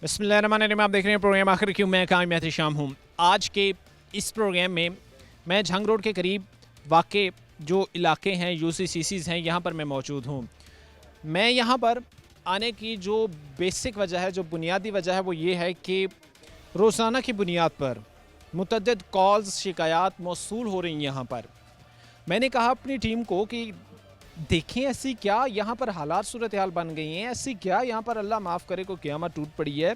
बिस्मिल्लाहिर्रहमानिर्रहीम। आप देख रहे हैं प्रोग्राम आखिर क्यों। मैं कायम एहतशाम हूँ। आज के इस प्रोग्राम में मैं झंग रोड के करीब वाक़ जो इलाके हैं यूसीसीसीज़ हैं, यहाँ पर मैं मौजूद हूँ। मैं यहाँ पर आने की जो बेसिक वजह है, जो बुनियादी वजह है, वो ये है कि रोज़ाना की बुनियाद पर मुतअद्दिद कॉल्स शिकायत मौसूल हो रही हैं यहाँ पर। मैंने कहा अपनी टीम को कि देखें ऐसी क्या यहाँ पर हालात सूरत हाल बन गई हैं, ऐसी क्या यहाँ पर अल्लाह माफ़ करे को क़यामत टूट पड़ी है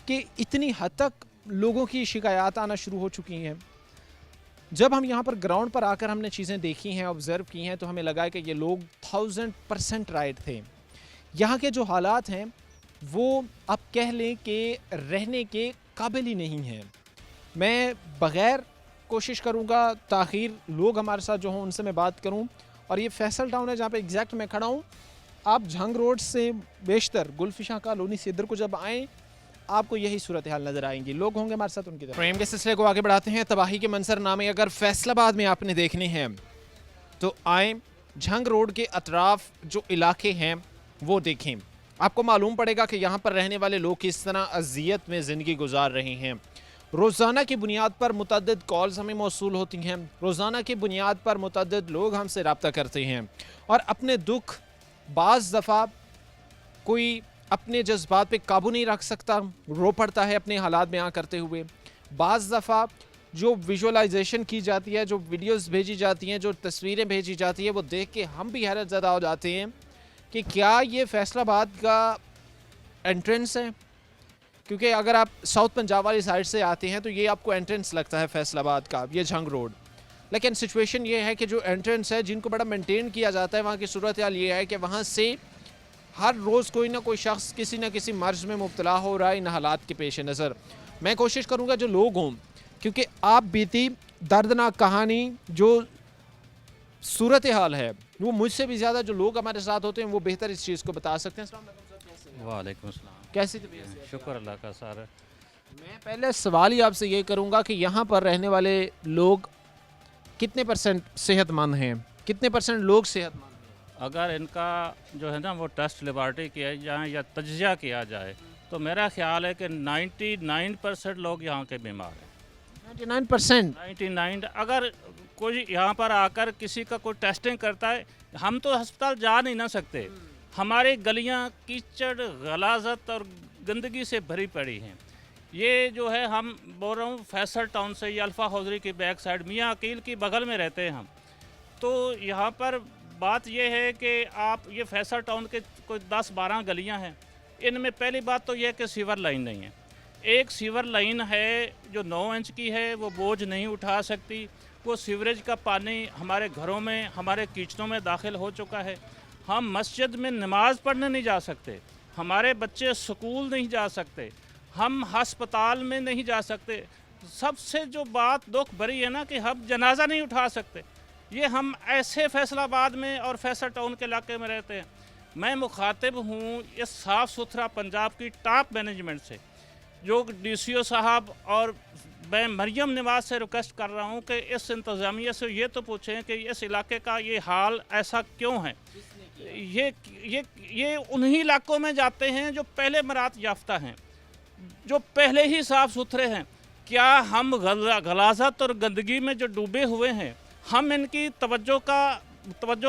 कि इतनी हद तक लोगों की शिकायत आना शुरू हो चुकी हैं। जब हम यहाँ पर ग्राउंड पर आकर हमने चीज़ें देखी हैं, ऑब्ज़र्व की हैं, तो हमें लगा कि ये लोग 1000% राइट थे। यहाँ के जो हालात हैं वो आप कह लें कि रहने के काबिल ही नहीं हैं। मैं बग़ैर कोशिश करूँगा ताख़ीर लोग हमारे साथ जो हों उनसे मैं बात करूँ। और ये फैसल टाउन है जहाँ पे एग्जैक्ट मैं खड़ा हूँ। आप झंग रोड से बेशतर गुलफिशा कॉलोनी से इधर को जब आएँ, आपको यही सूरत हाल नज़र आएंगी। लोग होंगे हमारे साथ उनकी तरफ। प्रेम के सिलसिले को आगे बढ़ाते हैं। तबाही के मंजरनामे अगर फैसलाबाद में आपने देखने हैं तो आए झंग रोड के अतराफ जो इलाके हैं वो देखें। आपको मालूम पड़ेगा कि यहाँ पर रहने वाले लोग किस तरह अजियत में ज़िंदगी गुजार रहे हैं। रोज़ाना की बुनियाद पर मुतअद्दिद कॉल्स हमें मौसूल होती हैं। रोज़ाना की बुनियाद पर मुतअद्दिद लोग हमसे रब्ता करते हैं और अपने दुख, बाज़ दफ़ा कोई अपने जज्बात पे काबू नहीं रख सकता, रो पड़ता है अपने हालात बयां करते हुए। बाज़ दफ़ा जो विजुअलाइजेशन की जाती है, जो वीडियोस भेजी जाती हैं, जो तस्वीरें भेजी जाती हैं, वो देख के हम भी हैरत ज़दा हो जाते हैं कि क्या ये फैसलाबाद का एंट्रेंस है। क्योंकि अगर आप साउथ पंजाब वाली साइड से आते हैं तो ये आपको एंट्रेंस लगता है फैसलाबाद का, ये झंग रोड। लेकिन सिचुएशन ये है कि जो एंट्रेंस है जिनको बड़ा मेंटेन किया जाता है, वहाँ की सूरत हाल ये है कि वहाँ से हर रोज़ कोई ना कोई शख्स किसी न किसी मर्ज में मुब्तला हो रहा है। इन हालात के पेश नज़र मैं कोशिश करूँगा जो लोग हों, क्योंकि आप बीती दर्दनाक कहानी जो सूरत हाल है वो मुझसे भी ज़्यादा जो लोग हमारे साथ होते हैं वो बेहतर इस चीज़ को बता सकते हैं। वालेकुम सलाम। कैसी तबीयत है? शुक्र अल्लाह का सर। मैं पहले सवाल ही आपसे ये करूंगा कि यहाँ पर रहने वाले लोग कितने परसेंट सेहतमंद हैं, कितने परसेंट लोग सेहतमंद हैं? अगर इनका जो है ना वो टेस्ट लेबॉर्ट्री किया जाए या तजिया किया जाए तो मेरा ख्याल है कि 99% लोग यहाँ के बीमार हैं। 99%? 99। अगर कोई यहाँ पर आकर किसी का कोई टेस्टिंग करता है, हम तो अस्पताल जा नहीं ना सकते। हमारी गलियाँ कीचड़, गलाजत और गंदगी से भरी पड़ी हैं। ये जो है, हम बोल रहा हूँ फैसल टाउन से, ये अल्फ़ा हौजरी की बैक साइड मियाँ अकील की बगल में रहते हैं हम। तो यहाँ पर बात ये है कि आप ये फैसल टाउन के कोई 10-12 गलियाँ हैं। इनमें पहली बात तो ये है कि सीवर लाइन नहीं है। एक सीवर लाइन है जो 9 इंच की है, वो बोझ नहीं उठा सकती। वो सीवरेज का पानी हमारे घरों में, हमारे किचनों में दाखिल हो चुका है। हम मस्जिद में नमाज़ पढ़ने नहीं जा सकते, हमारे बच्चे स्कूल नहीं जा सकते, हम हस्पताल में नहीं जा सकते। सबसे जो बात दुख भरी है ना कि हम जनाजा नहीं उठा सकते। ये हम ऐसे फैसलाबाद में और फैसल टाउन के इलाके में रहते हैं। मैं मुखातिब हूँ इस साफ़ सुथरा पंजाब की टॉप मैनेजमेंट से, जो DCO साहब, और मैं मरियम नवाज से रिक्वेस्ट कर रहा हूँ कि इस इंतज़ामिया से ये तो पूछें कि इस इलाके का ये हाल ऐसा क्यों है। ये उन्हीं इलाकों में जाते हैं जो पहले मरात याफ्ता हैं, जो पहले ही साफ़ सुथरे हैं। क्या हम गलाजत और गंदगी में जो डूबे हुए हैं, हम इनकी तवज्जो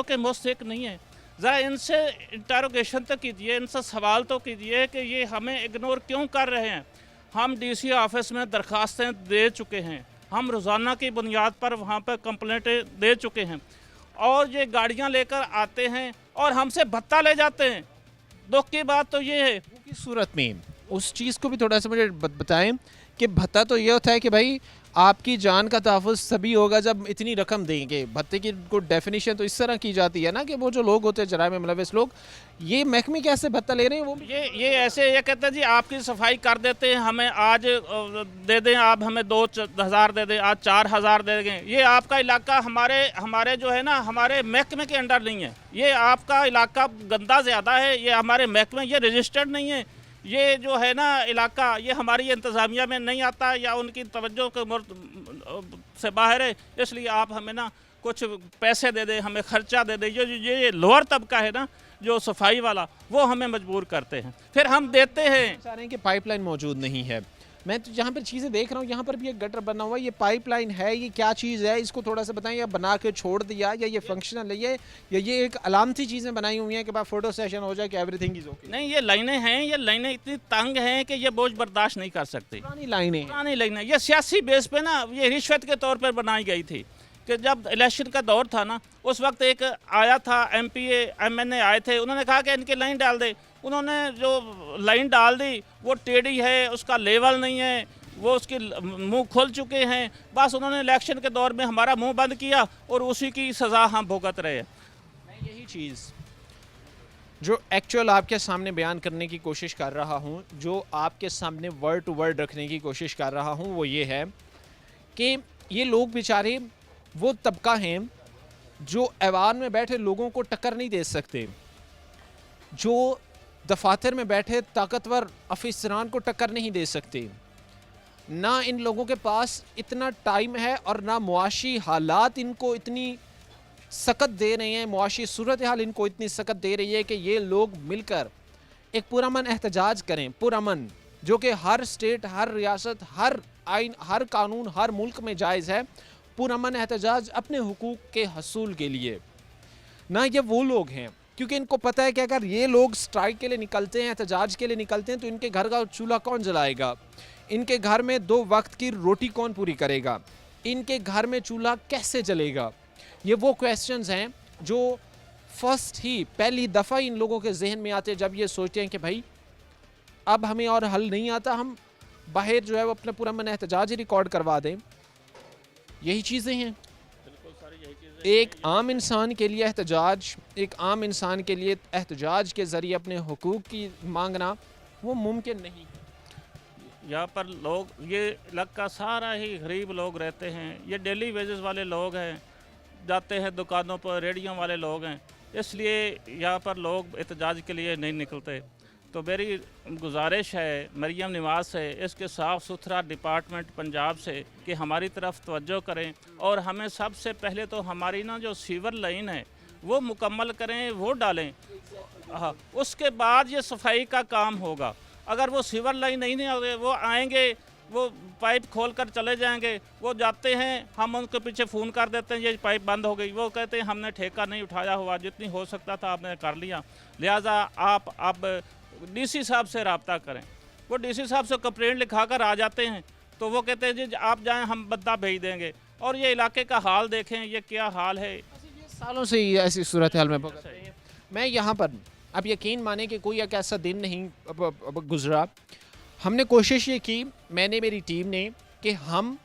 के मुस्तहिक नहीं हैं? ज़रा इनसे इंटरोगेशन तो कीजिए, इनसे सवाल तो कीजिए कि ये हमें इग्नोर क्यों कर रहे हैं। हम DC ऑफिस में दरख्वास्तें दे चुके हैं, हम रोज़ाना की बुनियाद पर वहाँ पर कंप्लेंटें दे चुके हैं, और ये गाड़ियाँ लेकर आते हैं और हमसे भत्ता ले जाते हैं। दुख की बात तो ये है। की सूरत में उस चीज़ को भी थोड़ा सा मुझे बताएं कि भत्ता तो ये होता है कि भाई आपकी जान का तहफ़्फ़ुज़ तभी होगा जब इतनी रकम देंगे। भत्ते की कोई डेफिनेशन तो इस तरह की जाती है ना कि वो जो लोग होते हैं जराइम में मुलव्वस लोग, ये महकमे कैसे भत्ता ले रहे हैं? वो ये ऐसे ये कहते हैं जी आपकी सफाई कर देते हैं, हमें आज दे दें, आप हमें 2,000 दे दें, आज 4,000 दे दें। ये आपका इलाका हमारे जो है ना, हमारे महकमे के अंडर नहीं है। ये आपका इलाका गंदा ज़्यादा है, ये हमारे महकमे, ये रजिस्टर्ड नहीं है। ये जो है ना इलाका, ये हमारी इंतज़ामिया में नहीं आता या उनकी तवज्जो के से बाहर है। इसलिए आप हमें ना कुछ पैसे दे दें, हमें ख़र्चा दे दें। ये लोअर तबका है ना, जो सफाई वाला वो हमें मजबूर करते हैं, फिर हम देते हैं। चाह रहे हैं कि पाइपलाइन मौजूद नहीं है। मैं तो जहाँ पर चीज़ें देख रहा हूँ यहाँ पर भी एक गटर बना हुआ है, ये पाइपलाइन है, ये क्या चीज़ है, इसको थोड़ा सा बताएं। या बना के छोड़ दिया या ये फंक्शनल है, ये एक अलामती चीज़ें बनाई हुई हैं कि बाद फोटो सेशन हो जाए कि एवरीथिंग इज ओके? नहीं, ये लाइनें हैं, ये लाइनें इतनी तंग हैं कि ये बोझ बर्दाश्त नहीं कर सकती। पुरानी लाइनें हैं। पुरानी लाइनें, ये सियासी बेस पे ना, ये रिश्वत के तौर पर बनाई गई थी कि जब इलेक्शन का दौर था ना, उस वक्त एक आया था MPA MNA आए थे, उन्होंने कहा कि इनकी लाइन डाल दे। उन्होंने जो लाइन डाल दी वो टेढ़ी है, उसका लेवल नहीं है, वो उसके मुंह खुल चुके हैं। बस उन्होंने इलेक्शन के दौर में हमारा मुंह बंद किया और उसी की सज़ा हम भुगत रहे हैं। मैं यही चीज़ जो एक्चुअल आपके सामने बयान करने की कोशिश कर रहा हूँ, जो आपके सामने वर्ड टू वर्ड रखने की कोशिश कर रहा हूँ, वो ये है कि ये लोग बेचारे वो तबका हैं जो ऐवान में बैठे लोगों को टक्कर नहीं दे सकते, जो दफातर में बैठे ताकतवर अफसरान को टक्कर नहीं दे सकते। ना इन लोगों के पास इतना टाइम है और ना मुआशी हालात इनको इतनी सख्त दे रहे हैं, मुआशी सूरत हाल इनको इतनी सख्त दे रही है कि ये लोग मिलकर एक पुरअमन एहतजाज करें, पुरअमन, जो कि हर स्टेट, हर रियासत, हर आइन, हर कानून, हर मुल्क में जायज़ है। पुरअमन एहतजाज अपने हुकूक के हसूल के लिए। ना ये वो लोग हैं, क्योंकि इनको पता है कि अगर ये लोग स्ट्राइक के लिए निकलते हैं, एहतजाज के लिए निकलते हैं, तो इनके घर का चूल्हा कौन जलाएगा, इनके घर में 2 वक्त की रोटी कौन पूरी करेगा, इनके घर में चूल्हा कैसे जलेगा। ये वो क्वेश्चंस हैं जो पहली दफ़ा इन लोगों के जहन में आते हैं जब ये सोचते हैं कि भाई अब हमें और हल नहीं आता, हम बाहर जो है वो अपना पुरअमन एहतजाज ही रिकॉर्ड करवा दें। यही चीज़ें हैं। एक आम इंसान के लिए एहतजाज, एक आम इंसान के लिए एहतजाज के ज़रिए अपने हुकूक की मांगना वो मुमकिन नहीं है। यहाँ पर लोग, ये इलाका सारा ही गरीब लोग रहते हैं, ये डेली वेजेस वाले लोग हैं, जाते हैं दुकानों पर, रेडियों वाले लोग हैं, इसलिए यहाँ पर लोग एहतजाज के लिए नहीं निकलते। तो मेरी गुजारिश है मरियम नवाज़ से, इसके साफ़ सुथरा डिपार्टमेंट पंजाब से कि हमारी तरफ तवज्जो करें और हमें सबसे पहले तो हमारी ना जो सीवर लाइन है वो मुकम्मल करें, वो डालें। हाँ, उसके बाद ये सफाई का काम होगा। अगर वो सीवर लाइन नहीं होगी, वो आएंगे, वो पाइप खोल कर चले जाएंगे, वो जाते हैं, हम उनके पीछे फ़ोन कर देते हैं ये पाइप बंद हो गई, वो कहते हैं हमने ठेका नहीं उठाया हुआ, जितनी हो सकता था आपने कर लिया, लिहाजा आप अब DC साहब से रब्ता करें। वो DC साहब से कंप्लेंट लिखा कर आ जाते हैं, तो वो कहते हैं जी आप जाएं, हम बंदा भेज देंगे। और ये इलाके का हाल देखें, ये क्या हाल है। सालों से ही ऐसी सूरत हाल में भुगत रहे हैं। मैं यहाँ पर अब यकीन माने कि कोई एक ऐसा दिन नहीं अब गुजरा, हमने कोशिश ये की, मैंने, मेरी टीम ने, कि हम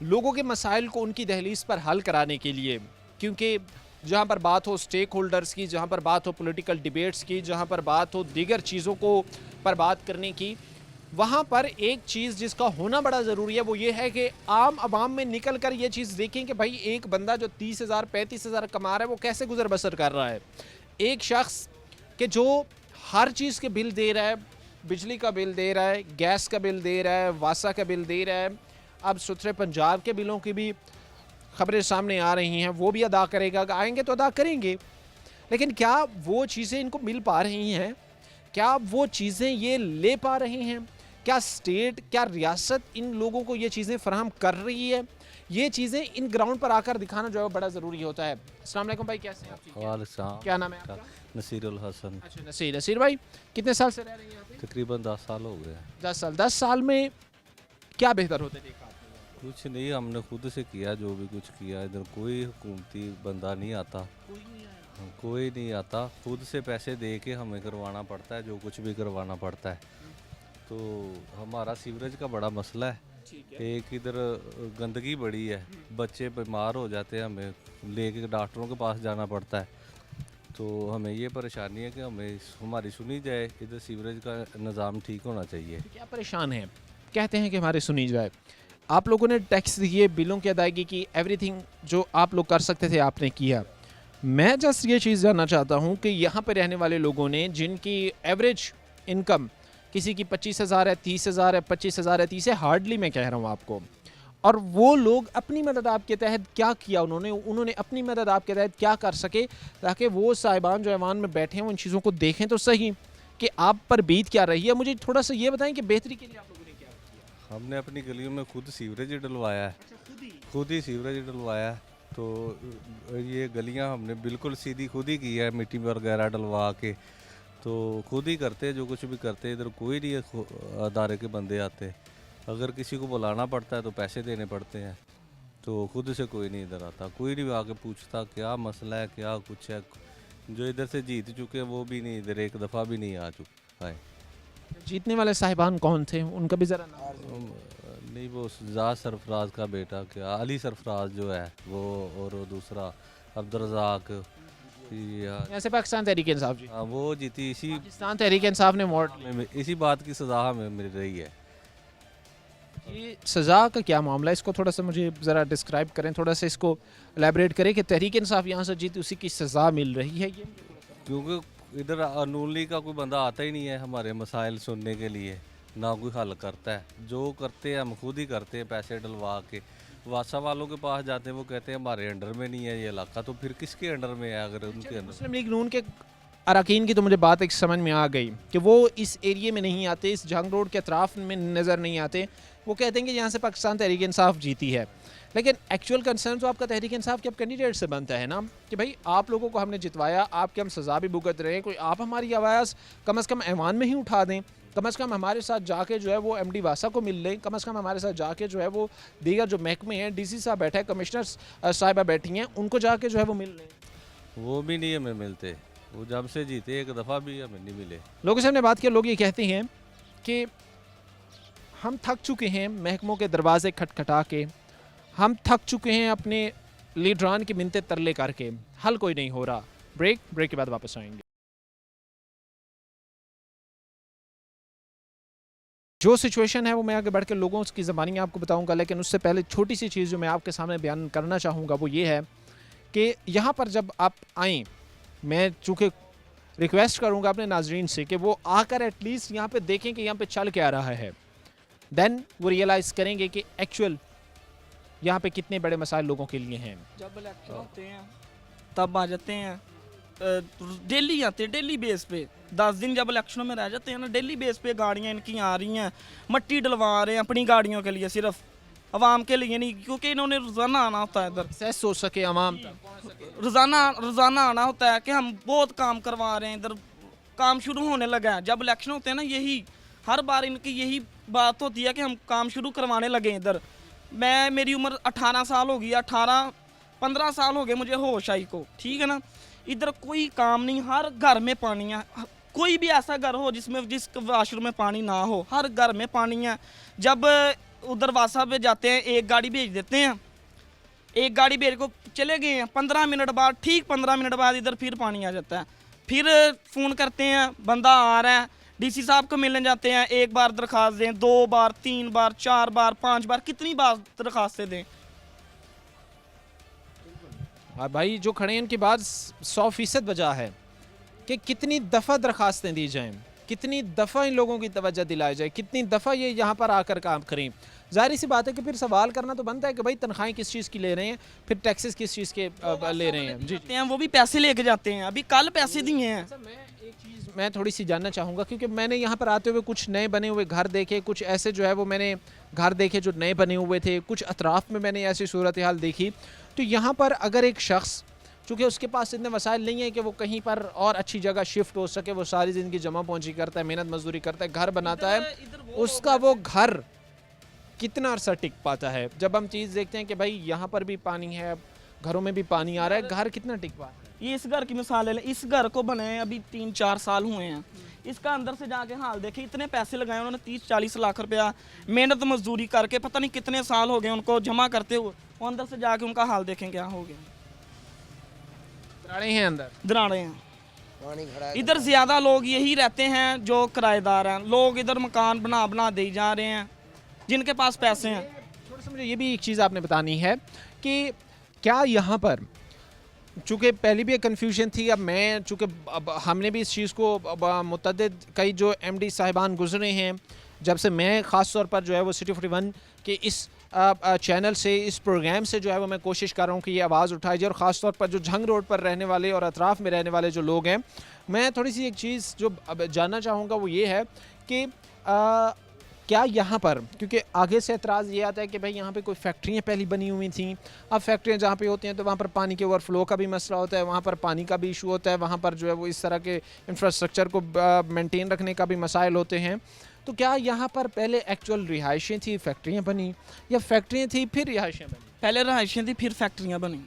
लोगों के मसाइल को उनकी दहलीज पर हल कराने के लिए, क्योंकि जहाँ पर बात हो स्टेक होल्डर्स की, जहाँ पर बात हो पॉलिटिकल डिबेट्स की, जहाँ पर बात हो दीगर चीज़ों को पर बात करने की, वहाँ पर एक चीज़ जिसका होना बड़ा ज़रूरी है वो ये है कि आम आवाम में निकल कर ये चीज़ देखें कि भाई एक बंदा जो 30,000 35,000 कमा रहा है वो कैसे गुजर बसर कर रहा है। एक शख्स कि जो हर चीज़ के बिल दे रहा है, बिजली का बिल दे रहा है, गैस का बिल दे रहा है, वासा का बिल दे रहा है, अब सुथरे पंजाब के बिलों की भी खबरें सामने आ रही हैं, वो भी अदा करेगा, आएंगे तो अदा करेंगे। लेकिन क्या वो चीज़ें इनको मिल पा रही हैं? क्या वो चीज़ें ये ले पा रहे हैं? क्या स्टेट, क्या रियासत इन लोगों को ये चीज़ें फराहम कर रही है? ये चीज़ें इन ग्राउंड पर आकर दिखाना जो है बड़ा ज़रूरी होता है। अस्सलाम वालेकुम भाई, कैसे हैं आप? वालेकुम, क्या नाम है आपका? नसीरुल हसन। अच्छा नसीर भाई, कितने साल से रह रहे हैं यहाँ पे? तकरीबन 10 साल हो गए। 10 साल में क्या बेहतर होते देखा आपने? कुछ नहीं, हमने खुद से किया जो भी कुछ किया। इधर कोई हुकूमती बंदा नहीं आता, कोई नहीं आता। खुद से पैसे दे के हमें करवाना पड़ता है, जो कुछ भी करवाना पड़ता है। तो हमारा सीवरेज का बड़ा मसला है। एक इधर गंदगी बड़ी है, बच्चे बीमार हो जाते हैं, हमें लेके डॉक्टरों के पास जाना पड़ता है। तो हमें ये परेशानी है कि हमें हमारी सुनी जाए, इधर सीवरेज का निज़ाम ठीक होना चाहिए। क्या परेशान हैं? कहते हैं कि हमारे सुनी जाए। आप लोगों ने टैक्स दिए, बिलों की अदायगी की, एवरीथिंग जो आप लोग कर सकते थे आपने किया। मैं जस्ट ये चीज़ जानना चाहता हूँ कि यहाँ पर रहने वाले लोगों ने, जिनकी एवरेज इनकम किसी की 25,000 है, 30,000 है, 25,000 है, 30 है, हार्डली मैं कह रहा हूँ आपको, और वो लोग अपनी मदद आपके तहत क्या किया, उन्होंने अपनी मदद आपके तहत क्या कर सके ताकि वो साहिबान जो ऐवान में बैठे हैं उन चीज़ों को देखें तो सही कि आप पर बीत क्या रही है। मुझे थोड़ा सा ये बताएं कि बेहतरी के लिए आप लोगों ने क्या किया। हमने अपनी गलियों में खुद सीवरेज डलवाया है, खुद ही सीवरेज डलवाया है। तो ये गलियां हमने बिल्कुल सीधी खुद ही की है, मिट्टी वगैरह डलवा के। तो खुद ही करते, जो कुछ भी करते, इधर कोई नहीं अदारे के बंदे आते। अगर किसी को बुलाना पड़ता है तो पैसे देने पड़ते हैं, तो खुद से कोई नहीं इधर आता, कोई नहीं आके पूछता क्या मसला है क्या कुछ है। जो इधर से जीत चुके हैं वो भी नहीं इधर एक दफ़ा भी नहीं आ चुके आए। जीतने वाले साहिबान कौन थे, उनका भी ज़रा नाम। नहीं, वो जाद सरफराज का बेटा क्या अली सरफराज जो है वो, और वो दूसरा अब्दुर्रज़ाक, यहाँ से पाकिस्तान तहरीक इंसाफ जी, हाँ, वो जीती। पाकिस्तान तहरीक इंसाफ ने वोट। इसी बात की सजा हमें मिल रही है। ये सज़ा का क्या मामला है, इसको थोड़ा सा मुझे ज़रा डिस्क्राइब करें, थोड़ा सा इसको एलैबोरेट करें कि तहरीक इंसाफ यहाँ से जीती उसी की सज़ा मिल रही है। ये क्योंकि इधर अनूली का कोई बंदा आता ही नहीं है हमारे मसाइल सुनने के लिए, ना कोई हल करता है। जो करते हैं हम खुद ही करते हैं, पैसे डलवा के। वासा वालों के पास जाते हैं, वो कहते हैं हमारे अंडर में नहीं है ये इलाका, तो फिर किसके अंडर में है अगर उनके अंडर। मुस्लिम लीग नून के अरकान की तो मुझे बात एक समझ में आ गई कि वो इस एरिए में नहीं आते, इस जंग रोड के अतराफ में नज़र नहीं आते। वो कहते हैं कि यहाँ से पाकिस्तान तहरीक इंसाफ जीती है, लेकिन एक्चुअल कंसर्न तो आपका तहरीक इंसाफ के अब कैंडिडेट से बनता है ना कि भाई आप लोगों को हमने जितवाया, आपके हम सज़ा भी भुगत रहे हैं, कोई आप हमारी आवाज़ कम से कम ऐवान में ही उठा दें, कम से कम हमारे साथ जाके जो है वो एमडी वासा को मिल लें, कम से कम हमारे साथ जाके जो है वो दीगर जो महकमे हैं, डीसी साहब बैठा है, कमिश्नर साहिबा बैठी हैं, उनको जाके जो है वो मिल लें। वो भी नहीं हमें मिलते, वो जब से जीते एक दफ़ा भी हमें नहीं मिले। लोगों से हमने बात की, लोग ये कहते हैं कि हम थक चुके हैं महकमों के दरवाजे खटखटा के, हम थक चुके हैं अपने लीडरान की मिन्नतें तरले करके, हल कोई नहीं हो रहा। ब्रेक के बाद वापस आएंगे। जो सिचुएशन है वो मैं आगे बढ़ के लोगों की ज़बानी आपको बताऊंगा, लेकिन उससे पहले छोटी सी चीज़ जो मैं आपके सामने बयान करना चाहूँगा वो ये है कि यहाँ पर जब आप आएँ, मैं चूँकि रिक्वेस्ट करूँगा अपने नाजरीन से कि वो आकर एटलीस्ट यहाँ पे देखें कि यहाँ पे चल क्या रहा है, देन वो रियलाइज़ करेंगे कि एक्चुअल यहाँ पे कितने बड़े मसाइल लोगों के लिए हैं। जब इलेक्शन होते हैं तब आ जाते हैं, डेली आते हैं, डेली बेस पे 10 दिन जब इलेक्शनों में रह जाते हैं ना, डेली बेस पे गाड़ियाँ इनकी आ रही हैं, मट्टी डलवा रहे हैं अपनी गाड़ियों के लिए, सिर्फ आवाम के लिए नहीं, क्योंकि इन्होंने रोज़ाना आना होता है इधर, सह सोच सके आवाम रोज़ाना आना होता है कि हम बहुत काम करवा रहे हैं इधर, काम शुरू होने लगा है। जब इलेक्शन होते हैं ना, यही हर बार इनकी यही बात होती है कि हम काम शुरू करवाने लगे इधर। मेरी उम्र 18 साल हो गई, 15 साल हो गए मुझे होश आई को, ठीक है ना। इधर कोई काम नहीं, हर घर में पानी है, कोई भी ऐसा घर हो जिस वाशरूम में पानी ना हो, हर घर में पानी है। जब उधर वासा पे जाते हैं, एक गाड़ी भेज देते हैं, एक गाड़ी भेज को चले गए हैं, 15 मिनट बाद, ठीक 15 मिनट बाद इधर फिर पानी आ जाता है। फिर फ़ोन करते हैं, बंदा आ रहा है, डीसी साहब को मिलने जाते हैं, एक बार दरख्वास्त दें, 2 बार, 3 बार, 4 बार, 5 बार, कितनी बार दरख्वास्तें दें। हाँ भाई, जो खड़े हैं उनकी बात 100% वजह है कि कितनी दफ़ा दरख्वास्तें दी जाएं, कितनी दफ़ा इन लोगों की तवज्जो दिलाई जाए, कितनी दफ़ा ये यहाँ पर आकर काम करें। जाहिर सी बात है कि फिर सवाल करना तो बनता है कि भाई तनख्वाहें किस चीज़ की ले रहे हैं, फिर टैक्सेस किस चीज़ के ले रहे हैं। जी हैं, वो भी पैसे लेके जाते हैं, अभी कल पैसे दिए हैं। एक चीज़ मैं थोड़ी सी जानना चाहूँगा, क्योंकि मैंने यहाँ पर आते हुए कुछ नए बने हुए घर देखे, कुछ ऐसे जो है वो मैंने घर देखे जो नए बने हुए थे, कुछ अतराफ़ में मैंने ऐसी सूरत हाल देखी। तो यहाँ पर अगर एक शख्स, चूँकि उसके पास इतने वसाइल नहीं है कि वो कहीं पर और अच्छी जगह शिफ्ट हो सके, वो सारी ज़िंदगी जमा पहुँची करता है, मेहनत मजदूरी करता है, घर बनाता है, उसका वो घर कितना अरसा टिक पाता है। जब हम चीज़ देखते हैं कि भाई यहाँ पर भी पानी है, घरों में भी पानी आ रहा है, घर कितना टिक पाता है। ये इस घर की मिसाल ले लें, इस घर को बनाए अभी 3-4 साल हुए हैं, इसका अंदर से जाके हाल देखे, इतने पैसे लगाए उन्होंने, 30-40 लाख रुपया मेहनत मजदूरी करके, पता नहीं कितने साल हो गए उनको जमा करते हुए, वो अंदर से जाके उनका हाल देखें क्या हो गया। दराड़े हैं अंदर, दराड़े हैं इधर। ज़्यादा लोग यही रहते हैं जो किराएदार हैं, लोग इधर मकान बना दे जा रहे हैं जिनके पास पैसे हैं। थोड़ा सा मुझे ये भी एक चीज़ आपने बतानी है कि क्या यहाँ पर, चूँकि पहले भी एक कन्फ्यूजन थी, अब मैं चूँकि अब हमने भी इस चीज़ को मुतअद्दिद कई जो एमडी साहिबान गुजरे हैं, जब से मैं ख़ास तौर पर जो है वो सिटी 41 के इस चैनल से, इस प्रोग्राम से जो है वो मैं कोशिश कर रहा हूँ कि ये आवाज़ उठाई जाए, और ख़ास तौर पर जो झंग रोड पर रहने वाले और अतराफ़ में रहने वाले जो लोग हैं। मैं थोड़ी सी एक चीज़ जो अब जानना चाहूँगा वो ये है कि क्या यहाँ पर, क्योंकि आगे से एतराज़ ये आता है कि भाई यहाँ पे कोई फैक्ट्रियाँ पहले बनी हुई थी, अब फैक्ट्रियाँ जहाँ पे होती हैं तो वहाँ पर पानी के ओवरफ्लो का भी मसला होता है, वहाँ पर पानी का भी इशू होता है, वहाँ पर जो है वो इस तरह के इंफ्रास्ट्रक्चर को मेंटेन रखने का भी मसाइल होते हैं। तो क्या यहाँ पर पहले एक्चुअल रिहाइशें थी, फैक्ट्रियाँ बनी, या फैक्ट्रियाँ थी फिर रिहाइशें बनी? पहले रहायशें थी फिर फैक्ट्रियाँ बनी।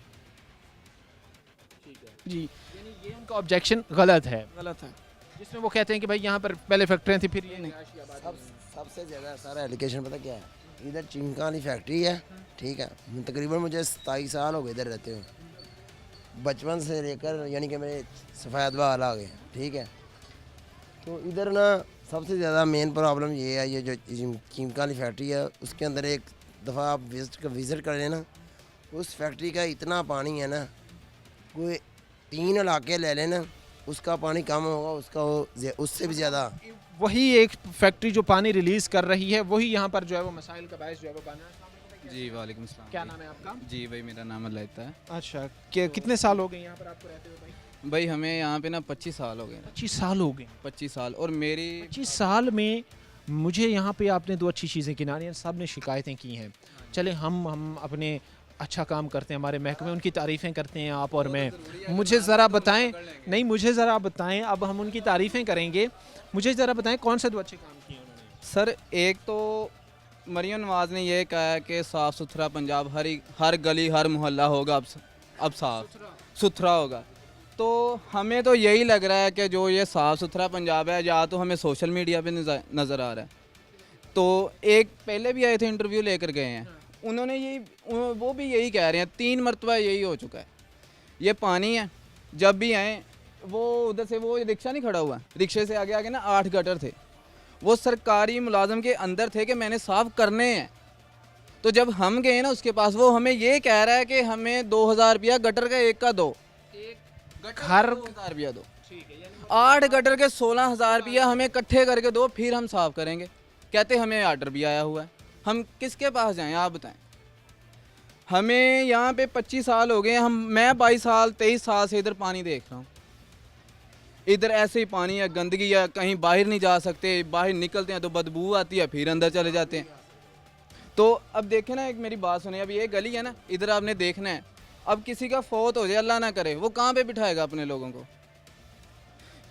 जी, यानी ये उनका ऑब्जेक्शन गलत है, गलत है। जिसमें वो कहते हैं कि भाई यहाँ पर पहले फैक्ट्रियाँ थी फिर ये नहीं। सबसे ज़्यादा सारा एलिगेशन पता क्या है, इधर चिमका वाली फैक्ट्री है, ठीक है। तकरीबन मुझे 27 साल हो गए इधर रहते हुए, बचपन से लेकर यानी कि मेरे सफ़ेद बाल आ गए, ठीक है। तो इधर ना सबसे ज़्यादा मेन प्रॉब्लम ये है, ये जो चिमका वाली फैक्ट्री है उसके अंदर एक दफ़ा आप विज़िट कर लेना, उस फैक्ट्री का इतना पानी है ना, कोई 3 इलाके ले लेना, उसका पानी कम होगा, उसका उससे भी ज़्यादा। वही एक फैक्ट्री जो पानी रिलीज़ कर रही है, वही यहाँ पर जो है वो मसाइल का बायस जो है वो बना है। जी वालेकुम सलाम। क्या नाम है आपका? जी भाई, मेरा नाम अलाइता है। अच्छा, कितने साल हो गए यहाँ पर आपको रहते हुए भाई? भाई हमें यहाँ पे ना 25 साल हो गए। 25 साल हो गए। 25 साल। और मेरी 25 साल में मुझे यहाँ पे आपने 2 अच्छी चीज़ें गिनाई हैं, सब ने शिकायतें की हैं। चले हम अपने अच्छा काम करते हैं, हमारे महकमे उनकी तारीफ़ें करते हैं आप और मैं। मुझे ज़रा बताएं, नहीं मुझे ज़रा बताएं, अब हम उनकी तारीफ़ें करेंगे, मुझे ज़रा बताएं कौन से 2 अच्छे काम किए उन्होंने? सर, एक तो मरियम नवाज़ ने ये कहा है कि साफ़ सुथरा पंजाब, हर गली हर मोहल्ला होगा अब साफ़ सुथरा होगा। तो हमें तो यही लग रहा है कि जो ये साफ़ सुथरा पंजाब है, या तो हमें सोशल मीडिया पे नज़र आ रहा है। तो एक पहले भी आए थे, इंटरव्यू लेकर गए हैं, उन्होंने वो भी यही कह रहे हैं, 3 मरतबा यही हो चुका है। ये पानी है, जब भी आए वो उधर से वो रिक्शा नहीं खड़ा हुआ, रिक्शे से आगे आगे ना 8 गटर थे, वो सरकारी मुलाजम के अंदर थे कि मैंने साफ़ करने हैं। तो जब हम गए ना उसके पास, वो हमें ये कह रहा है कि हमें 2000 रुपया गटर का एक का दो, हर 2000 रुपया दो, 8 गटर के 16,000 रुपया हमें इकट्ठे करके दो, फिर हम साफ़ करेंगे। कहते हमें आर्डर भी आया हुआ है, हम किसके पास जाएं आप बताएं। हमें यहाँ पे 25 साल हो गए, मैं 22 साल 23 साल से इधर पानी देख रहा हूँ। इधर ऐसे ही पानी है, गंदगी है, कहीं बाहर नहीं जा सकते, बाहर निकलते हैं तो बदबू आती है, फिर अंदर चले जाते हैं। तो अब देखें ना, एक मेरी बात सुनिए, अब ये गली है ना, इधर आपने देखना है, अब किसी का फौत हो जाए, अल्लाह ना करे, वो कहाँ पे बिठाएगा अपने लोगों को?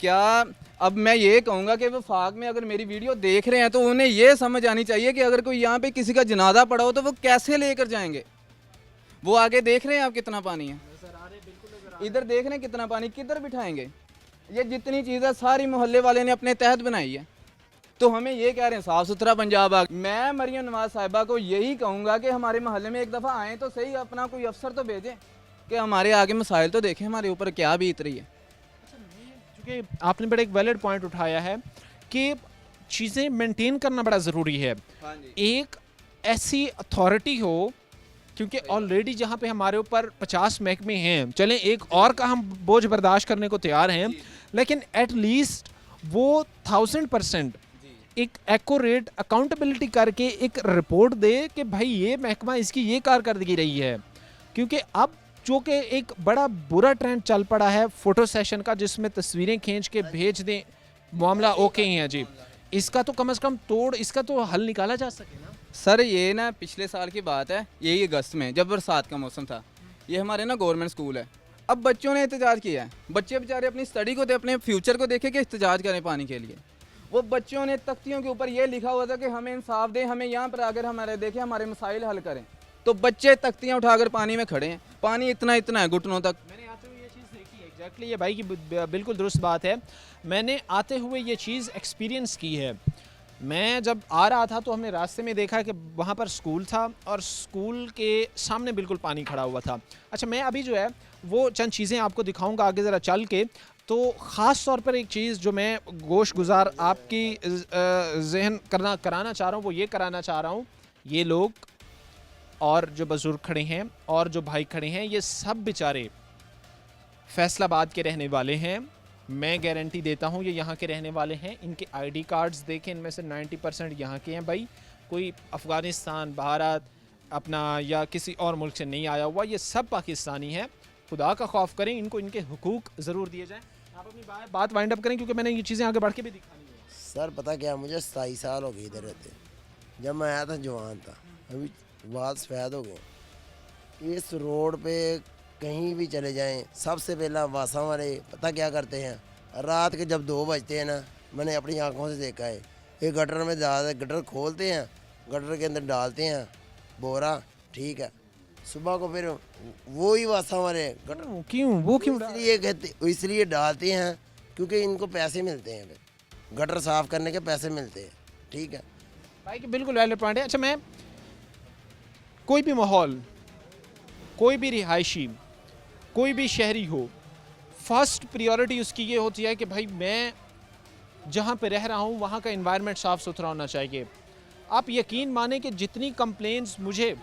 क्या अब मैं ये कहूँगा कि वफाक में अगर मेरी वीडियो देख रहे हैं तो उन्हें ये समझ आनी चाहिए कि अगर कोई यहाँ पे किसी का जनाजा पड़ा हो तो वो कैसे लेकर जाएंगे। वो आगे देख रहे हैं आप कितना पानी है, इधर देख रहे हैं कितना पानी, किधर बिठाएंगे? ये जितनी चीज़ें सारी मोहल्ले वाले ने अपने तहत बनाई है, तो हमें ये कह रहे हैं साफ़ सुथरा पंजाब आ। मैं मरियम नवाज़ साहिबा को यही कहूँगा कि हमारे मोहल्ले में एक दफ़ा आएँ तो सही, अपना कोई अफसर तो भेजें कि हमारे आगे मसाइल तो देखें, हमारे ऊपर क्या बीत रही है। क्योंकि आपने बड़ा एक वैलिड पॉइंट उठाया है कि चीज़ें मेंटेन करना बड़ा ज़रूरी है। एक ऐसी अथॉरिटी हो, क्योंकि ऑलरेडी जहाँ पे हमारे ऊपर 50 महकमे हैं, चलें एक और का हम बोझ बर्दाश्त करने को तैयार हैं, लेकिन एट लीस्ट वो 1000% एक एक्यूरेट अकाउंटेबिलिटी करके एक रिपोर्ट दे कि भाई ये महकमा इसकी ये कारकर्दगी रही है। क्योंकि अब जो कि एक बड़ा बुरा ट्रेंड चल पड़ा है फ़ोटो सेशन का, जिसमें तस्वीरें खींच के भेज दें, मामला ओके ही है जी, इसका तो कम से कम इसका तो हल निकाला जा सके ना। सर ये ना पिछले साल की बात है, यही अगस्त में जब बरसात का मौसम था, ये हमारे ना गवर्नमेंट स्कूल है। अब बच्चों ने एहतजाज किया है, बच्चे बेचारे अपनी स्टडी को अपने फ्यूचर को देखे कि एहतजाज करें पानी के लिए। वो बच्चों ने तख्तियों के ऊपर ये लिखा हुआ था कि हमें इंसाफ दें, हमें यहाँ पर अगर हमारे देखें हमारे मसाइल हल करें। तो बच्चे तख्तियाँ उठाकर पानी में खड़े हैं, पानी इतना है घुटनों तक। मैंने आते हुए ये चीज़ देखी है, एग्जैक्टली ये भाई की बिल्कुल दुरुस्त बात है। मैंने आते हुए ये चीज़ एक्सपीरियंस की है। मैं जब आ रहा था तो हमने रास्ते में देखा कि वहाँ पर स्कूल था और स्कूल के सामने बिल्कुल पानी खड़ा हुआ था। अच्छा, मैं अभी जो है वो चंद चीज़ें आपको दिखाऊंगा आगे ज़रा चल के। तो ख़ास तौर पर एक चीज़ जो मैं गोश गुजार आपकी जहन कराना चाह रहा हूँ, वो ये कराना चाह रहा हूँ, ये लोग और जो बुज़ुर्ग खड़े हैं और जो भाई खड़े हैं, ये सब बेचारे फैसलाबाद के रहने वाले हैं। मैं गारंटी देता हूँ ये यहाँ के रहने वाले हैं। इनके आईडी कार्ड्स देखें, इनमें से 90% यहाँ के हैं भाई। कोई अफ़गानिस्तान, भारत, अपना या किसी और मुल्क से नहीं आया हुआ, ये सब पाकिस्तानी है। खुदा का खौफ करें, इनको इनके हुकूक ज़रूर दिए जाएँ। आप अपनी बात वाइंड अप करें क्योंकि मैंने ये चीज़ें आगे बढ़ के भी दिखानी है। सर पता क्या, मुझे 27 साल हो गए इधर रहते। जब मैं आया था जवान था, अभी बाल सफ़ेद हो गए। इस रोड पे कहीं भी चले जाएं, सबसे पहला वासा वाले पता क्या करते हैं, रात के जब 2 बजते हैं ना, मैंने अपनी आंखों से देखा है, ये गटर में गटर खोलते हैं, गटर के अंदर डालते हैं बोरा, ठीक है, सुबह को फिर वो ही वासा वाले गटर क्यों वो क्यों इसलिए डालते हैं क्योंकि इनको पैसे मिलते हैं, फिर गटर साफ़ करने के पैसे मिलते हैं, ठीक है भाई कि बिल्कुल वैलिड पॉइंट है। अच्छा, मैं कोई भी माहौल, कोई भी रिहायशी, कोई भी शहरी हो, फर्स्ट प्रायोरिटी उसकी ये होती है कि भाई मैं जहाँ पे रह रहा हूँ वहाँ का एनवायरनमेंट साफ़ सुथरा होना चाहिए। आप यकीन माने कि जितनी कंप्लेंट्स मुझे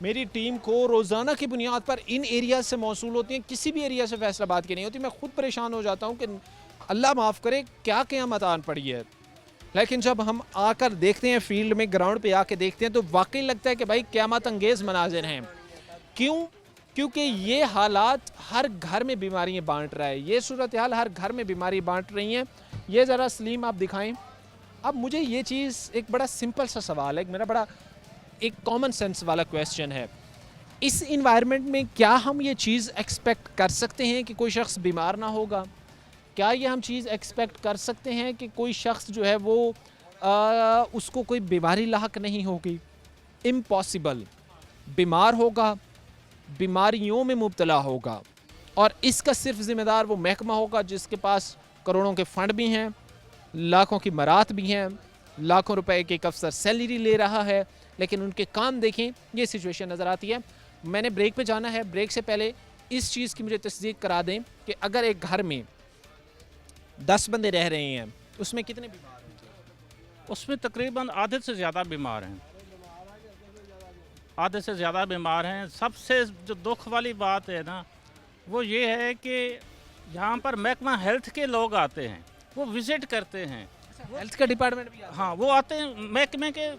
मेरी टीम को रोज़ाना की बुनियाद पर इन एरिया से मौसूल होती हैं, किसी भी एरिया से फैसलाबाद की नहीं होती, मैं खुद परेशान हो जाता हूँ कि अल्लाह माफ़ करे क्या क़यामत आन पड़ी है। लेकिन जब हम आकर देखते हैं फील्ड में, ग्राउंड पे आके देखते हैं तो वाकई लगता है कि भाई क़यामत अंगेज़ मनाजिर हैं। क्यों? क्योंकि ये हालात हर घर में बीमारियाँ बांट रहा है, ये सूरत हाल हर घर में बीमारी बांट रही हैं। ये ज़रा सलीम आप दिखाएं। अब मुझे ये चीज़ एक बड़ा सिंपल सा सवाल है, मेरा बड़ा एक कॉमन सेंस वाला क्वेश्चन है, इस इन्वायरमेंट में क्या हम ये चीज़ एक्सपेक्ट कर सकते हैं कि कोई शख्स बीमार ना होगा? क्या ये हम चीज़ एक्सपेक्ट कर सकते हैं कि कोई शख्स जो है वो उसको कोई बीमारी लाहक नहीं होगी? इम्पॉसिबल। बीमार होगा, बीमारियों में मुब्तला होगा, और इसका सिर्फ ज़िम्मेदार वो महकमा होगा जिसके पास करोड़ों के फ़ंड भी हैं, लाखों की मरात भी हैं, लाखों रुपए के एक अफसर सैलरी ले रहा है, लेकिन उनके काम देखें, ये सिचुएशन नज़र आती है। मैंने ब्रेक पे जाना है, ब्रेक से पहले इस चीज़ की मुझे तस्दीक करा दें कि अगर एक घर में 10 बंदे रह रहे हैं, उसमें कितने बीमार हैं? उसमें तकरीबन आधे से ज़्यादा बीमार हैं, आधे से ज़्यादा बीमार हैं। सबसे जो दुख वाली बात है ना, वो ये है कि यहाँ पर महकमा हेल्थ के लोग आते हैं, वो विज़िट करते हैं। हेल्थ का डिपार्टमेंट भी हाँ, वो आते हैं, महकमे के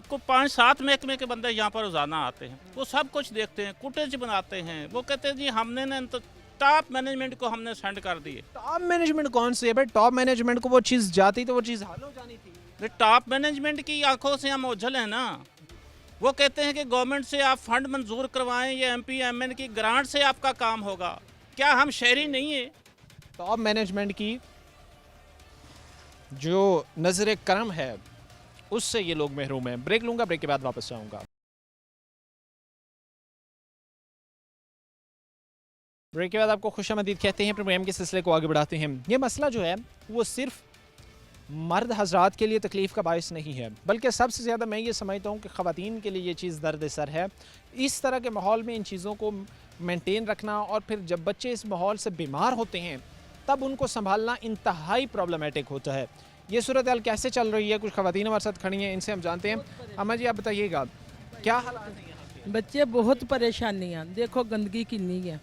को 5-7 महकमे के बंदे यहाँ पर रोज़ाना आते हैं, वो सब कुछ देखते हैं, फुटेज बनाते हैं। वो कहते हैं जी हमने ना तो टॉप मैनेजमेंट को हमने सेंड कर दिए। टॉप मैनेजमेंट कौन सी है भाई? टॉप मैनेजमेंट को वो चीज़ जाती तो वो चीज़ हल हो जानी थी। टॉप मैनेजमेंट की आंखों से हम ओझल हैं ना। वो कहते हैं कि गवर्नमेंट से आप फंड मंजूर करवाएं, ये MP MN की ग्रांट से आपका काम होगा। क्या हम शहरी नहीं है? टॉप मैनेजमेंट की जो नजर करम है उससे ये लोग महरूम हैं। ब्रेक लूंगा, ब्रेक के बाद वापस आऊंगा। ब्रेक के बाद आपको खुशामदीद कहते हैं, प्रोग्राम के सिलसिले को आगे बढ़ाते हैं। ये मसला जो है वो सिर्फ मर्द हजरात के लिए तकलीफ़ का बायस नहीं है, बल्कि सबसे ज़्यादा मैं ये समझता हूँ कि ख़वातीन के लिए ये चीज़ दर्द सर है। इस तरह के माहौल में इन चीज़ों को मेंटेन रखना, और फिर जब बच्चे इस माहौल से बीमार होते हैं तब उनको संभालना इंतहाई प्रॉब्लमेटिक होता है। ये सूरत हाल कैसे चल रही है? कुछ ख़वातीन हमारे साथ खड़ी हैं, इनसे हम जानते हैं। अम्मा जी, आप बताइएगा क्या हालात हैं यहाँ के? ਬੱਚੇ ਬਹੁਤ ਪਰੇਸ਼ਾਨੀਆਂ ਦੇਖੋ, ਗੰਦਗੀ ਕਿੰਨੀ ਹੈ,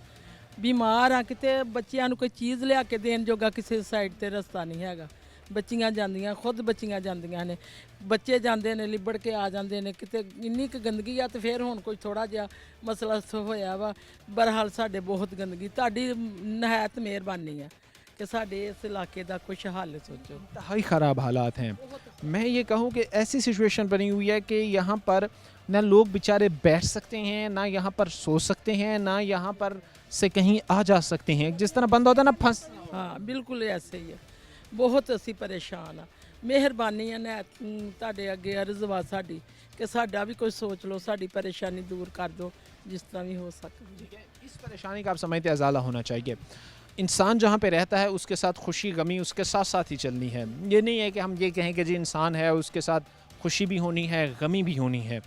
ਬਿਮਾਰ ਆ, ਕਿਤੇ ਬੱਚਿਆਂ ਨੂੰ ਕੋਈ ਚੀਜ਼ ਲਿਆ ਕੇ ਦੇਣ ਜੋਗਾ ਕਿਸੇ ਸਾਈਡ ਤੇ ਰਸਤਾ ਨਹੀਂ ਹੈਗਾ। ਬੱਚੀਆਂ ਜਾਂਦੀਆਂ, ਖੁਦ ਬੱਚੀਆਂ ਜਾਂਦੀਆਂ ਨੇ, ਬੱਚੇ ਜਾਂਦੇ ਨੇ ਲਿਬੜ ਕੇ ਆ ਜਾਂਦੇ ਨੇ, ਕਿਤੇ ਇੰਨੀ ਕੁ ਗੰਦਗੀ ਆ। ਤੇ ਫਿਰ ਹੁਣ ਕੋਈ ਥੋੜਾ ਜਿਹਾ ਮਸਲਾ ਹੋਇਆ ਵਾ, ਬਹਰਹਾਲ ਸਾਡੇ ਬਹੁਤ ਗੰਦਗੀ, ਤੁਹਾਡੀ ਨਹਾਇਤ ਮਿਹਰਬਾਨੀ ਹੈ कि साढ़े इस इलाके का कुछ हल सोचो। इंतहाई ख़राब हालात हैं। मैं ये कहूँ कि ऐसी सिचुएशन बनी हुई है कि यहाँ पर ना लोग बेचारे बैठ सकते हैं, ना यहाँ पर सो सकते हैं, ना यहाँ पर से कहीं आ जा सकते हैं। जिस तरह बंद होता है ना फंस। हाँ बिल्कुल ऐसे ही है, बहुत असी परेशान हाँ। मेहरबानी है ना ਤੁਹਾਡੇ ਅੱਗੇ अर्ज वा साड़ी कि साडा भी कोई सोच लो, साड़ी परेशानी दूर कर दो जिस तरह भी हो सके। इस परेशानी का आप समझते हैं अजाला होना चाहिए। इंसान जहाँ पे रहता है उसके साथ खुशी गमी उसके साथ साथ ही चलनी है। ये नहीं है कि हम ये कहें कि जी इंसान है उसके साथ खुशी भी होनी है, गमी भी होनी है।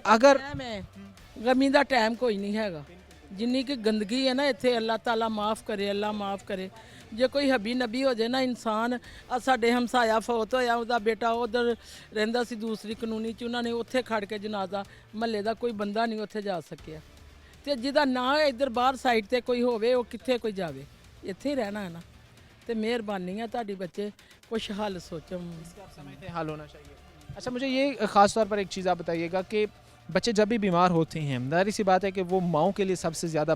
अगर गमी का टाइम कोई नहीं हैगा, जिन्नी की गंदगी है ना इत्थे, अल्लाह ताला माफ़ करे, अल्लाह माफ़ करे। जे कोई हबी नबी हो जाए ना इंसान, साडे हमसाया फौत होया, उहदा बेटा उधर रहिंदा सी दूसरी कानूनी च, उन्होंने उत्थे खड़ के जनाजा, महल्ले का कोई बंदा नहीं उत्थे जा सकिया। ਤੇ ਜਿਹਦਾ ਨਾ ਇੱਧਰ ਬਾਹਰ ਸਾਈਡ ਤੇ ਕੋਈ ਹੋਵੇ ਉਹ ਕਿੱਥੇ ਕੋਈ ਜਾਵੇ, ਇੱਥੇ ਹੀ ਰਹਿਣਾ ਹੈ ਨਾ। ਤੇ ਮਿਹਰਬਾਨੀ ਹੈ ਤੁਹਾਡੀ, ਬੱਚੇ कुछ हल सोचो। समझते हैं हल होना चाहिए। अच्छा, मुझे ये ख़ास तौर पर एक चीज़ आप बताइएगा कि बच्चे जब भी बीमार होते हैं, जाहिर सी बात है कि वो माओं के लिए सबसे ज़्यादा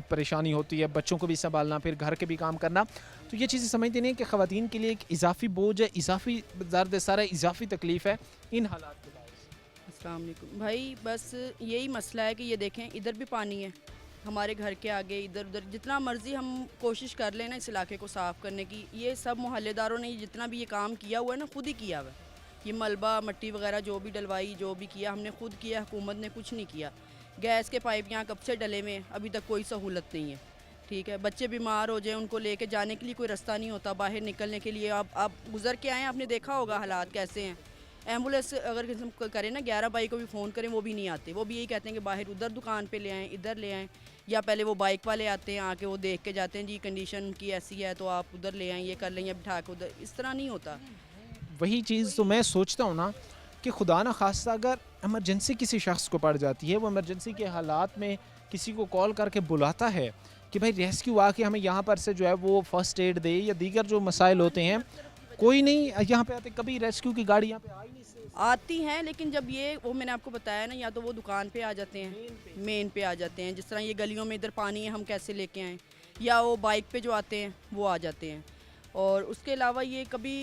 परेशानी होती है, बच्चों को भी संभालना, फिर घर के भी काम करना। तो ये चीज़ें समझते नहीं कि ख़वातीन के लिए एक इजाफी बोझ है, इजाफी दर्द सारा इजाफी तकलीफ़ है इन हालात के बाद। अस्सलाम वालेकुम भाई, बस यही मसला है कि ये देखें इधर भी पानी है हमारे घर के आगे, इधर उधर जितना मर्जी हम कोशिश कर लें ना इस इलाके को साफ़ करने की, ये सब मोहल्लेदारों ने जितना भी ये काम किया हुआ है ना खुद ही किया हुआ है। ये मलबा मट्टी वगैरह जो भी डलवाई, जो भी किया हमने खुद किया, हुकूमत ने कुछ नहीं किया। गैस के पाइप यहाँ कब से डले हुए हैं, अभी तक कोई सहूलत नहीं है। ठीक है, बच्चे बीमार हो जाए उनको लेके जाने के लिए कोई रास्ता नहीं होता, बाहर निकलने के लिए। आप गुजर के आएँ, आपने देखा होगा हालात कैसे हैं। एम्बुलेंस अगर किसी करें ना 11 बाइक को भी फ़ोन करें, वो भी नहीं आते। वो भी यही कहते हैं कि बाहर उधर दुकान पे ले आएँ, इधर ले आएँ, या पहले वो बाइक वाले आते हैं, आके वो देख के जाते हैं जी कंडीशन उनकी ऐसी है तो आप उधर ले आएँ, ये कर लें, या बिठा के उधर। इस तरह नहीं होता। वही चीज़ तो मैं सोचता हूँ ना कि खुदा न खास्ता अगर इमरजेंसी किसी शख्स को पड़ जाती है, वो इमरजेंसी के हालात में किसी को कॉल करके बुलाता है कि भाई रेस्क्यू आके हमें यहाँ पर से जो है वो फर्स्ट एड दे, या दीगर जो मसाइल होते हैं, कोई नहीं यहाँ पे आते। कभी रेस्क्यू की गाड़ी यहाँ पे आई नहीं। आती हैं, लेकिन जब ये वो मैंने आपको बताया ना, या तो वो दुकान पे आ जाते हैं, मेन पे आ जाते हैं। जिस तरह ये गलियों में इधर पानी है, हम कैसे लेके आएँ, या वो बाइक पे जो आते हैं वो आ जाते हैं। और उसके अलावा ये कभी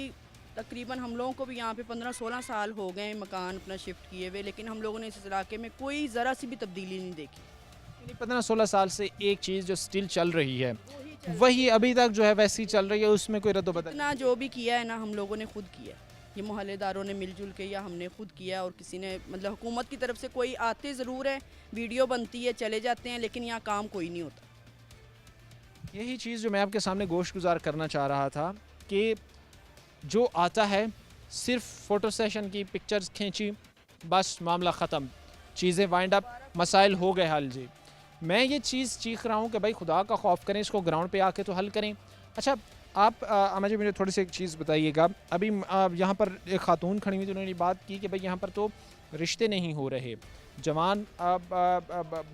तकरीबन हम लोगों को भी यहाँ पे 15-16 साल हो गए मकान अपना शिफ्ट किए हुए, लेकिन हम लोगों ने इस इलाके में कोई ज़रा सी भी तब्दीली नहीं देखी। 15-16 साल से एक चीज़ जो स्टिल चल रही है वही अभी तक जो है वैसी चल रही है, उसमें कोई रद्द-बदल इतना जो भी किया है ना हम लोगों ने खुद किया, ये मोहल्लेदारों ने मिलजुल के, या हमने खुद किया। और किसी ने मतलब हुकूमत की तरफ से कोई आते ज़रूर है, वीडियो बनती है, चले जाते हैं, लेकिन यहाँ काम कोई नहीं होता। यही चीज़ जो मैं आपके सामने गोश्त गुजार करना चाह रहा था कि जो आता है सिर्फ फ़ोटो सेशन की पिक्चर्स खींची, बस मामला ख़त्म, चीज़ें वाइंड अप, मसाइल हो गए हल। जी मैं ये चीज़ चीख रहा हूँ कि भाई खुदा का खौफ करें, इसको ग्राउंड पे आके तो हल करें। अच्छा आप मुझे थोड़ी सी एक चीज़ बताइएगा। अभी यहाँ पर एक खातून खड़ी हुई थी, उन्होंने बात की कि भाई यहाँ पर तो रिश्ते नहीं हो रहे, जवान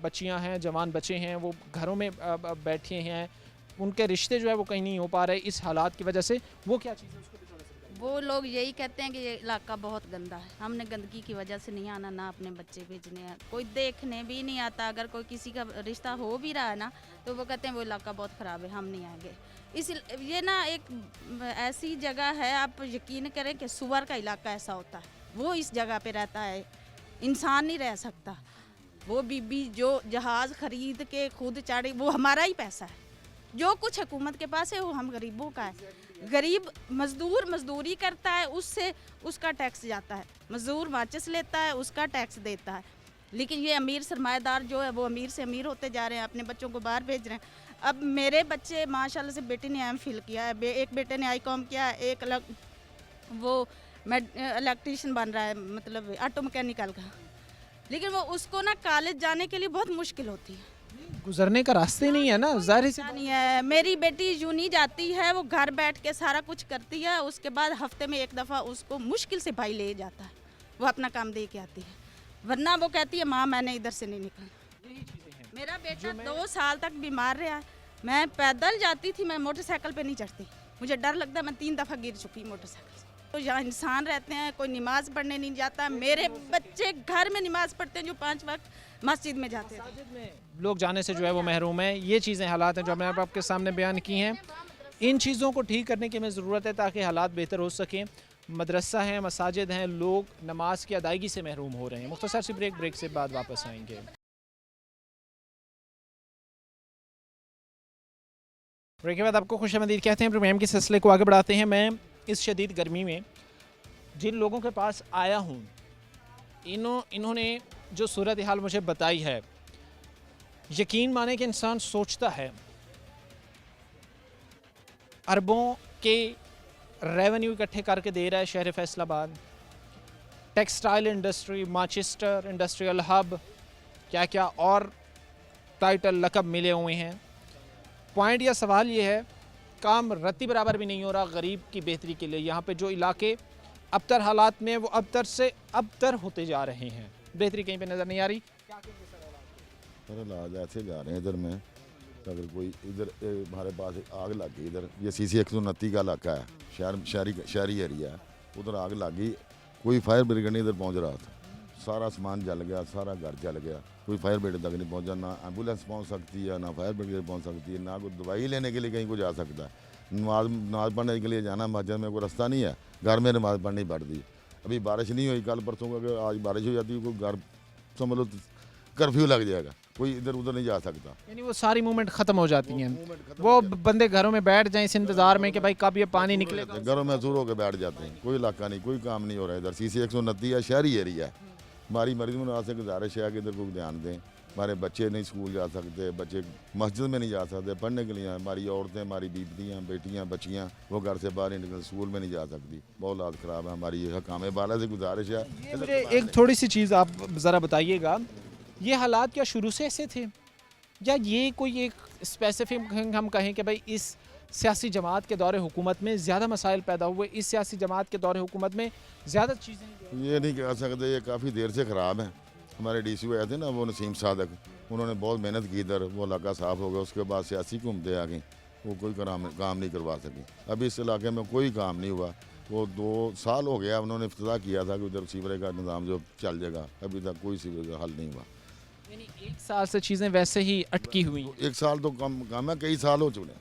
बच्चियाँ हैं, जवान बच्चे हैं, वो घरों में बैठे हैं, उनके रिश्ते जो है वो कहीं नहीं हो पा रहे इस हालात की वजह से। वो क्या चीज़ है उसको भी थोड़ा सा। वो लोग यही कहते हैं कि ये इलाका बहुत गंदा है, हमने गंदगी की वजह से नहीं आना, ना अपने बच्चे भेजने हैं, कोई देखने भी नहीं आता। अगर कोई किसी का रिश्ता हो भी रहा है ना, तो वो कहते हैं वो इलाका बहुत ख़राब है, हम नहीं आएंगे। ये ना एक ऐसी जगह है, आप यकीन करें कि सुअर का इलाका ऐसा होता है, वो इस जगह पे रहता है, इंसान नहीं रह सकता। वो बीबी जो जहाज़ ख़रीद के खुद चढ़ी, वो हमारा ही पैसा है। जो कुछ हुकूमत के पास है वो हम गरीबों का है। गरीब मजदूर मजदूरी करता है, उससे उसका टैक्स जाता है, मजदूर माचिस लेता है, उसका टैक्स देता है। लेकिन ये अमीर सरमाएदार जो है वो अमीर से अमीर होते जा रहे हैं, अपने बच्चों को बाहर भेज रहे हैं। अब मेरे बच्चे माशाल्लाह से, बेटे ने एमफिल किया है, एक बेटे ने आईकॉम किया है, एक अलग वो इलेक्ट्रीशियन बन रहा है, मतलब ऑटो मैकेनिकल का। लेकिन वो उसको ना कॉलेज जाने के लिए बहुत मुश्किल होती है, गुजरने का रास्ते नहीं है ना, जाहिर सी नहीं है। मेरी बेटी यूनी जाती है, वो घर बैठ के सारा कुछ करती है, उसके बाद हफ्ते में एक दफ़ा उसको मुश्किल से भाई ले जाता है, वो अपना काम दे के आती है, वरना वो कहती है माँ मैंने इधर से नहीं निकलना। मेरा बेटा 2 साल तक बीमार रहा है, मैं पैदल जाती थी, मैं मोटरसाइकिल पे नहीं चढ़ती, मुझे डर लगता है, मैं 3 दफ़ा गिर चुकी मोटरसाइकिल से। तो यहाँ इंसान रहते हैं, कोई नमाज़ पढ़ने नहीं जाता। मेरे बच्चे घर में नमाज़ पढ़ते हैं, जो 5 वक्त मस्जिद में जाते हैं। लोग जाने से जो है वो महरूम है। ये चीज़ें हालात हैं जो मैंने आपके सामने बयान की हैं। इन चीज़ों को ठीक करने की हमें ज़रूरत है ताकि हालात बेहतर हो सकें। मदरसा हैं, मसाजिद हैं, लोग नमाज की अदायगी से महरूम हो रहे हैं। मुख्तसर सी ब्रेक से बाद वापस आएंगे। ब्रेक के बाद आपको खुशामदीद कहते हैं। प्रोग्राम के सिलसिले को आगे बढ़ाते हैं। मैं इस शदीद गर्मी में जिन लोगों के पास आया हूँ, इन्होंने जो सूरत हाल मुझे बताई है, यकीन माने कि इंसान सोचता है अरबों के रेवेन्यू इकट्ठे करके दे रहा है शहर Faisalabad, textile industry, Manchester industrial hub, क्या क्या और टाइटल लकब मिले हुए हैं। पॉइंट या सवाल ये है, काम रत्ती बराबर भी नहीं हो रहा गरीब की बेहतरी के लिए। यहाँ पे जो इलाके अबतर हालात में, वो अबतर से अबतर होते जा रहे हैं, बेहतरी कहीं पे नज़र नहीं आ रही। सर इलाज ऐसे जा रहे हैं इधर में, अगर कोई इधर हमारे पास आग लग गई, इधर ये CC 129 का इलाका है, शहरी एरिया है, उधर आग लग गई, कोई फायर ब्रिगेड नहीं इधर पहुंच रहा था। सारा सामान जल गया, सारा घर जल गया, कोई फायर ब्रिगेड तक नहीं पहुंचा, ना एम्बुलेंस पहुंच सकती है, ना फायर ब्रिगेड पहुंच सकती है, ना कोई दवाई लेने के लिए कहीं को जा सकता है। नमाज पढ़ने के लिए जाना मस्जिद में कोई रास्ता नहीं है, घर में नमाज पढ़नी पड़ती। अभी बारिश नहीं हुई, कल परसों का अगर आज बारिश हो जाती है, कोई घर समझ लो कर्फ्यू लग जाएगा, कोई इधर उधर नहीं जा सकता। यानी वो सारी मूवमेंट खत्म हो जाती हैं, वो बंदे घरों में बैठ जाएं इस इंतजार में कि भाई कब ये पानी निकलेगा। घरों में दूर होकर बैठ जाते हैं, कोई इलाका नहीं, कोई काम नहीं हो रहा है। इधर CC 129 है, शहरी एरिया है। हमारी मरीज में से गुजारिश है कि इधर को ध्यान दें। हमारे बच्चे नहीं स्कूल जा सकते, बच्चे मस्जिद में नहीं जा सकते पढ़ने के लिए। हमारी औरतें, हमारी बीबियाँ, बेटियाँ, बच्चियाँ वो घर से बाहर नहीं निकल, स्कूल में नहीं जा सकती। बहुत हालत ख़राब है हमारी। हकामे वाला से गुजारिश है। ये मुझे एक थोड़ी सी चीज़ आप ज़रा बताइएगा, ये हालात क्या शुरू से ऐसे थे या ये कोई एक स्पेसिफिक हम कहें कि भाई इस सियासी जमात के दौरे हुकूमत में ज़्यादा मसाइल पैदा हुए, इस सियासी जमात के दौरे हुकूमत में ज़्यादा चीज़ें? ये नहीं कह सकते, ये काफ़ी देर से ख़राब है। हमारे DCO आए थे ना, वो नसीम सादक, उन्होंने बहुत मेहनत की इधर, वो इलाका साफ़ हो गया। उसके बाद सियासी घूमते आ गई, वो कोई काम नहीं करवा सकी। अभी इस इलाके में कोई काम नहीं हुआ। वो 2 साल हो गया उन्होंने इफ्तिताह किया था कि उधर सीवरेज का निज़ाम जो चल जाएगा, अभी तक कोई सीवरेज का हल नहीं हुआ। यानी 1 साल से चीज़ें वैसे ही अटकी हुई। 1 साल तो कम है, कई साल हो चुके,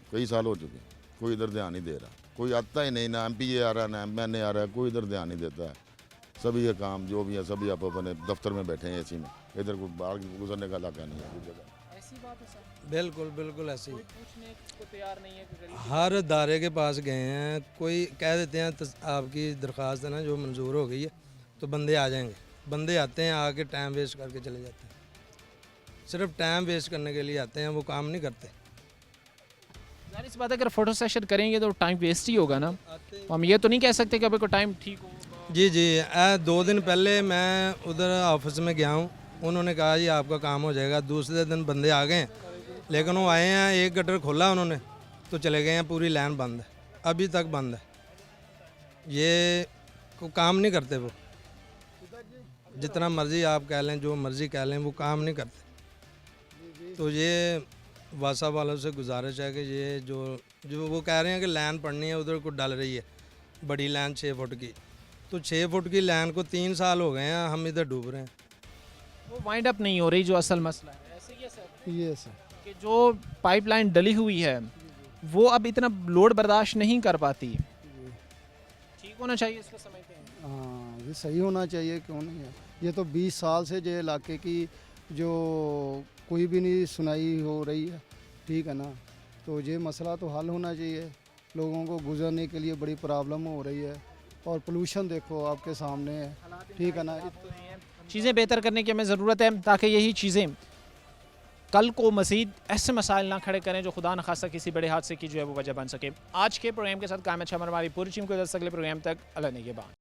कोई इधर ध्यान नहीं दे रहा। कोई आता ही नहीं, ना MPA आ रहा, ना MNA आ रहा है, कोई इधर ध्यान नहीं देता है। सभी ये काम जो भी है सभी आप अपने दफ्तर में बैठे हैं AC में, इधर कोई बाहर गुजरने का इलाका नहीं है कोई जगह। ऐसी बात है सर? बिल्कुल बिल्कुल ऐसे ही। पूछने को तैयार नहीं है कि गरीब हर दायरे के पास गए हैं, कोई कह देते हैं आपकी दरख्वास्त है ना जो मंजूर हो गई है, तो बंदे आ जाएंगे। बंदे आते हैं, आके टाइम वेस्ट करके चले जाते हैं। सिर्फ टाइम वेस्ट करने के लिए आते हैं, वो काम नहीं करते। जाहिर सी बात है, अगर फ़ोटो सेशन करेंगे तो टाइम वेस्ट ही होगा ना। हम ये तो नहीं कह सकते कि अभी को टाइम ठीक हो। जी 2 दिन पहले मैं उधर ऑफिस में गया हूँ, उन्होंने कहा जी आपका काम हो जाएगा। दूसरे दिन बंदे आ गए हैं, लेकिन वो आए हैं, एक गटर खोला उन्होंने तो चले गए हैं, पूरी लाइन बंद है, अभी तक बंद है। ये को काम नहीं करते वो, जितना मर्जी आप कह लें, जो मर्जी कह लें, वो काम नहीं करते। तो ये वासा वालों से गुजारिश है कि ये जो वो कह रहे हैं कि लाइन पड़नी है, उधर को डल रही है बड़ी लाइन 6 फुट की, तो 6 फुट की लाइन को 3 साल हो गए हैं, हम इधर डूब रहे हैं। वो वाइंड अप नहीं हो रही, जो असल मसला है। ऐसे ही है सर, ये सर कि जो पाइपलाइन डली हुई है वो अब इतना लोड बर्दाश्त नहीं कर पाती। ठीक होना चाहिए, इसको समझते हैं। हाँ, ये सही होना चाहिए, क्यों नहीं है। ये तो 20 साल से जो इलाके की जो कोई भी नहीं सुनाई हो रही है, ठीक है ना। तो ये मसला तो हल होना चाहिए। लोगों को गुजरने के लिए बड़ी प्रॉब्लम हो रही है, और पोल्यूशन देखो आपके सामने है, ठीक है ना। चीज़ें बेहतर करने की हमें ज़रूरत है, ताकि यही चीज़ें कल को मज़ीद ऐसे मसाइल ना खड़े करें जो खुदा न खास्ता किसी बड़े हादसे की जो है वो वजह बन सके। आज के प्रोग्राम के साथ कायम अच्छा हमारी पूरी टीम को दस अगले प्रोग्राम तक अल्लाह ने के बाद।